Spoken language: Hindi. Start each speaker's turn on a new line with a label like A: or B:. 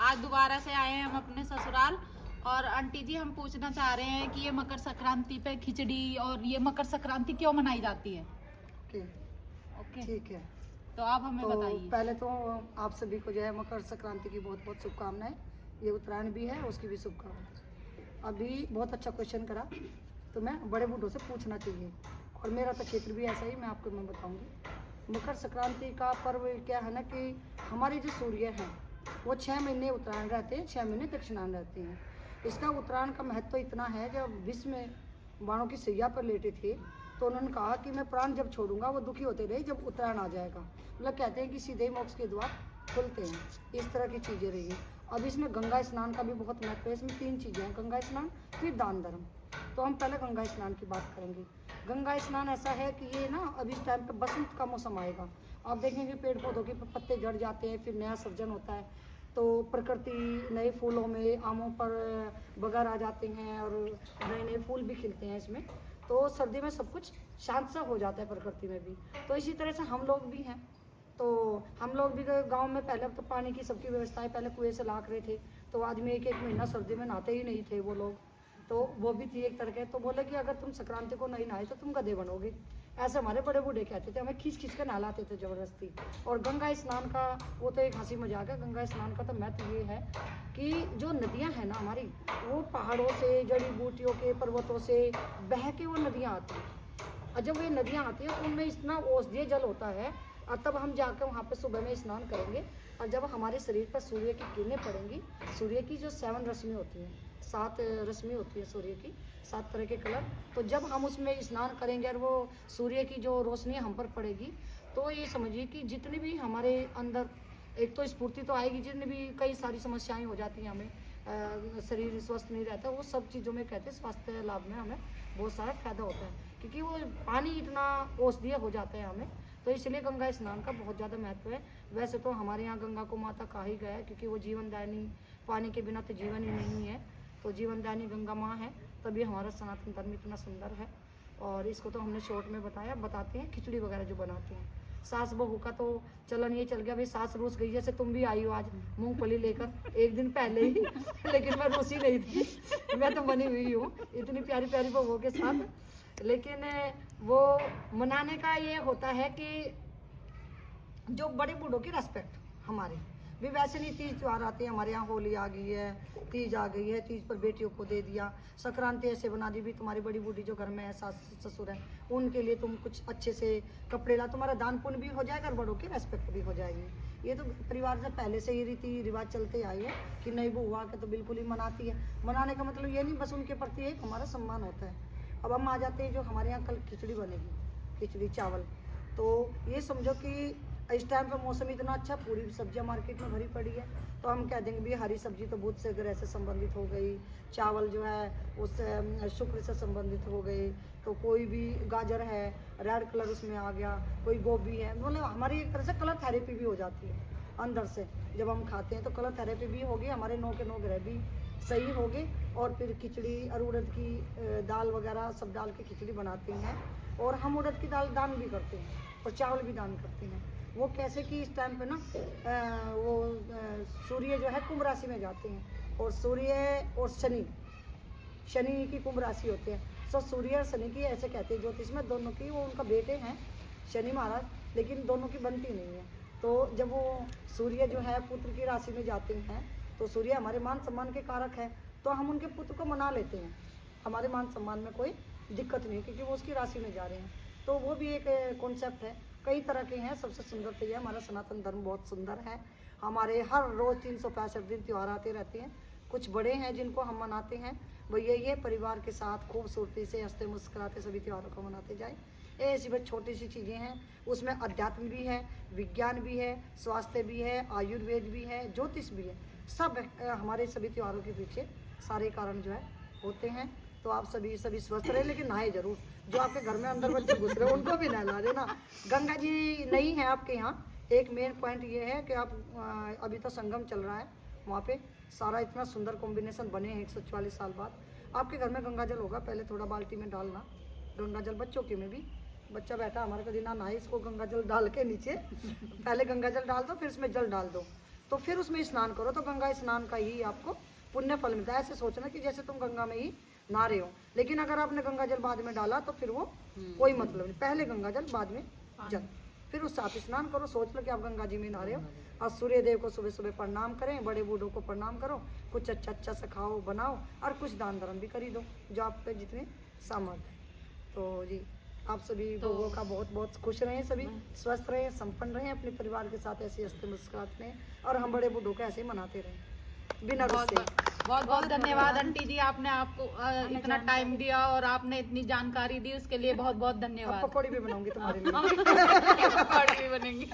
A: आज दोबारा से आए हैं हम अपने ससुराल। और आंटी जी हम पूछना चाह रहे हैं कि ये मकर संक्रांति पे खिचड़ी और ये मकर संक्रांति क्यों मनाई जाती है?
B: ओके
A: ओके
B: ठीक है।
A: तो आप हमें
B: तो
A: बताइए।
B: पहले तो आप सभी को जो है मकर संक्रांति की बहुत बहुत शुभकामनाएं। ये उत्तरायण भी है, उसकी भी शुभकामनाएं। अभी बहुत अच्छा क्वेश्चन करा, तो मैं बड़े बूढ़ों से पूछना चाहिए, और मेरा तो क्षेत्र भी ऐसा ही, मैं बताऊंगी। मकर संक्रांति का पर्व क्या है ना कि हमारे जो सूर्य हैं वो 6 महीने उत्तरायण रहते हैं, 6 महीने दक्षिणायन रहते हैं। इसका उत्तरायण का महत्व इतना है, जब विश्व में बाणों की सैया पर लेटे थे तो उन्होंने कहा कि मैं प्राण जब छोड़ूंगा वो दुखी होते रहे जब उत्तरायण आ जाएगा। मतलब कहते हैं कि सीधे मोक्ष के द्वार खुलते हैं, इस तरह की चीज़ें रही हैं। अब इसमें गंगा स्नान का भी बहुत महत्व है। इसमें 3 चीज़ें हैं, गंगा स्नान, फिर दान धर्म। तो हम पहले गंगा स्नान की बात करेंगे। गंगा स्नान ऐसा है कि ये ना अब इस टाइम पे बसंत का मौसम आएगा, आप देखेंगे पेड़ पौधों के पत्ते झड़ जाते हैं, फिर नया सृजन होता है, तो प्रकृति नए फूलों में, आमों पर बगर आ जाते हैं और नए नए फूल भी खिलते हैं इसमें। तो सर्दी में सब कुछ शांत सा हो जाता है प्रकृति में भी। तो इसी तरह से हम लोग भी हैं। तो हम लोग भी गांव में पहले तो पानी की सबकी व्यवस्थाएं पहले कुएं से लाख रहे थे, तो आदमी एक एक महीना सर्दी में नहाते ही नहीं थे वो लोग, तो वो भी थी एक तरह के। तो बोले कि अगर तुम संक्रांति को नहीं नहाए तो तुम गधे बनोगे, ऐसे हमारे बड़े बूढ़े कहते थे, हमें खींच खींच कर नहलाते थे ज़बरदस्ती। और गंगा स्नान का वो तो एक हंसी मजाक है। गंगा स्नान का तो महत्व ये है कि जो नदियां हैं ना हमारी, वो पहाड़ों से, जड़ी बूटियों के, पर्वतों से बह के वो नदियाँ आती हैं, और जब वे नदियाँ आती हैं तो उनमें इतना औषधीय जल होता है, और तब हम जाकर वहाँ पे सुबह में स्नान करेंगे, और जब हमारे शरीर पर सूर्य की किरणें पड़ेंगी, सूर्य की जो 7 रश्मि होती हैं, 7 रश्मि होती है सूर्य की, 7 तरह के कलर, तो जब हम उसमें स्नान करेंगे और वो सूर्य की जो रोशनी हम पर पड़ेगी, तो ये समझिए कि जितनी भी हमारे अंदर एक तो स्फूर्ति तो आएगी, जितनी भी कई सारी समस्याएं हो जाती हैं हमें, शरीर स्वस्थ नहीं रहता, वो सब चीज़ों में कहते हैं स्वास्थ्य लाभ में हमें बहुत सारा फायदा होता है, क्योंकि वो पानी इतना औषधीय हो जाता है हमें। तो इसलिए गंगा स्नान का बहुत ज़्यादा महत्व है। वैसे तो हमारे यहाँ गंगा को माता कहा ही गया है, क्योंकि वो जीवनदायिनी, पानी के बिना तो जीवन ही नहीं है, तो जीवनदायिनी गंगा माँ है, तभी हमारा सनातन धर्म इतना सुंदर है। और इसको तो हमने शॉर्ट में बताते हैं खिचड़ी वगैरह जो बनाते हैं। सास बहू का तो चलन ये चल गया, भाई सास रूस गई, जैसे तुम भी आई हो आज मूंगफली लेकर एक दिन पहले ही लेकिन मैं रूसी नहीं थी, मैं तो बनी हुई हूँ इतनी प्यारी प्यारी बहू के साथ। लेकिन वो मनाने का ये होता है कि जो बड़े बूढ़ों की रेस्पेक्ट हमारे भी, वैसे नहीं तीज त्यौहार आते हैं हमारे यहाँ, होली आ गई है, तीज आ गई है, तीज पर बेटियों को दे दिया, संक्रांति ऐसे बना दी, भी तुम्हारी बड़ी बूढ़ी जो घर में है, सास ससुर है, उनके लिए तुम कुछ अच्छे से कपड़े ला, तुम्हारा दान पुण्य भी हो जाएगा और बड़ों की रेस्पेक्ट भी हो जाएगी। ये तो परिवार से पहले से ही रीति रिवाज चलते आए हैं कि नई बहू आके तो बिल्कुल ही मनाती है। मनाने का मतलब ये नहीं, बस उनके प्रति एक हमारा सम्मान होता है। अब हम आ जाते हैं जो हमारे यहाँ कल खिचड़ी बनेगी, खिचड़ी चावल, तो ये समझो कि इस टाइम पर मौसम इतना अच्छा, पूरी सब्जियां मार्केट में भरी पड़ी है, तो हम कह देंगे भी हरी सब्जी तो बुध से ग्रह से संबंधित हो गई, चावल जो है उससे शुक्र से संबंधित हो गई, तो कोई भी गाजर है रेड कलर उसमें आ गया, कोई गोभी है, मतलब हमारी एक तरह से कलर थेरेपी भी हो जाती है अंदर से। जब हम खाते हैं तो कलर थेरेपी भी होगी, हमारे 9 के 9 ग्रह भी सही होगे। और फिर खिचड़ी और उड़द की दाल वगैरह सब डाल के खिचड़ी बनाते हैं, और हम उड़द की दाल दान भी करते हैं और चावल भी दान करते हैं। वो कैसे कि इस टाइम पे ना सूर्य जो है कुंभ राशि में जाते हैं, और सूर्य और शनि की कुंभ राशि होते हैं। सो सूर्य और शनि की ऐसे कहते हैं ज्योतिष में, दोनों की, वो उनका बेटे हैं शनि महाराज, लेकिन दोनों की बनती नहीं है। तो जब वो सूर्य जो है पुत्र की राशि में जाते हैं, तो सूर्य हमारे मान सम्मान के कारक है, तो हम उनके पुत्र को मना लेते हैं, हमारे मान सम्मान में कोई दिक्कत नहीं, क्योंकि वो उसकी राशि में जा रहे हैं। तो वो भी एक कॉन्सेप्ट है, कई तरह के हैं। सबसे सुंदर तो ये हमारा सनातन धर्म बहुत सुंदर है। हमारे हर रोज़ 365 दिन त्यौहार आते रहते हैं। कुछ बड़े हैं जिनको हम मनाते हैं, वो ये परिवार के साथ खूबसूरती से हंसते मुस्कुराते सभी त्योहारों को मनाते जाए। ऐसी बस छोटी सी चीज़ें हैं, उसमें अध्यात्म भी है, विज्ञान भी है, स्वास्थ्य भी है, आयुर्वेद भी है, ज्योतिष भी है, सब हमारे सभी त्योहारों के पीछे सारे कारण जो है होते हैं। तो आप सभी स्वस्थ रहे, लेकिन नहाए जरूर। जो आपके घर में अंदर बच्चे घुस रहे हैं उनको भी नहला देना। गंगा जी नहीं है आपके यहाँ, एक मेन पॉइंट ये है कि आप अभी तो संगम चल रहा है, वहाँ पे सारा इतना सुंदर कॉम्बिनेशन बने हैं 144 साल बाद। आपके घर में गंगा जल होगा, पहले थोड़ा बाल्टी में डालना गंगा जल, बच्चों के में भी, बच्चा बैठा हमारे को दिन नहाए, इसको गंगा जल डाल के नीचे पहले गंगा जल डाल दो, फिर इसमें जल डाल दो, तो फिर उसमें स्नान करो, तो गंगा स्नान का ही आपको पुण्य फल मिलता है। ऐसे सोचना कि जैसे तुम गंगा में ही नहा रहे हो, लेकिन अगर आपने गंगा जल बाद में डाला तो फिर वो कोई मतलब नहीं। पहले गंगा जल बाद में जल, फिर उससे आप स्नान करो। सोच लो कि आप गंगा जी में नहा रहे हो, और सूर्य देव को सुबह सुबह प्रणाम करें, बड़े बूढ़ों को प्रणाम करो, कुछ अच्छा अच्छा से खाओ बनाओ, और कुछ दान धर्म भी करी दो जो आप पे जितने सामर्थ्य है। तो जी आप सभी लोगों का बहुत बहुत खुश रहें, सभी स्वस्थ रहें, संपन्न रहें, अपने परिवार के साथ ऐसे हंसते मुस्कुराते रहें, और हम बड़े बूढ़ों को ऐसे ही मनाते रहें बिना
A: बहुत
B: गुस्से।
A: बहुत बहुत धन्यवाद आंटी जी, आपने आपको इतना टाइम दिया और आपने इतनी जानकारी दी, उसके लिए बहुत बहुत
B: अब
A: धन्यवाद।
B: पकौड़ी भी बनाऊंगी तुम्हारे लिए।
A: पकौड़ी भी बनेंगी।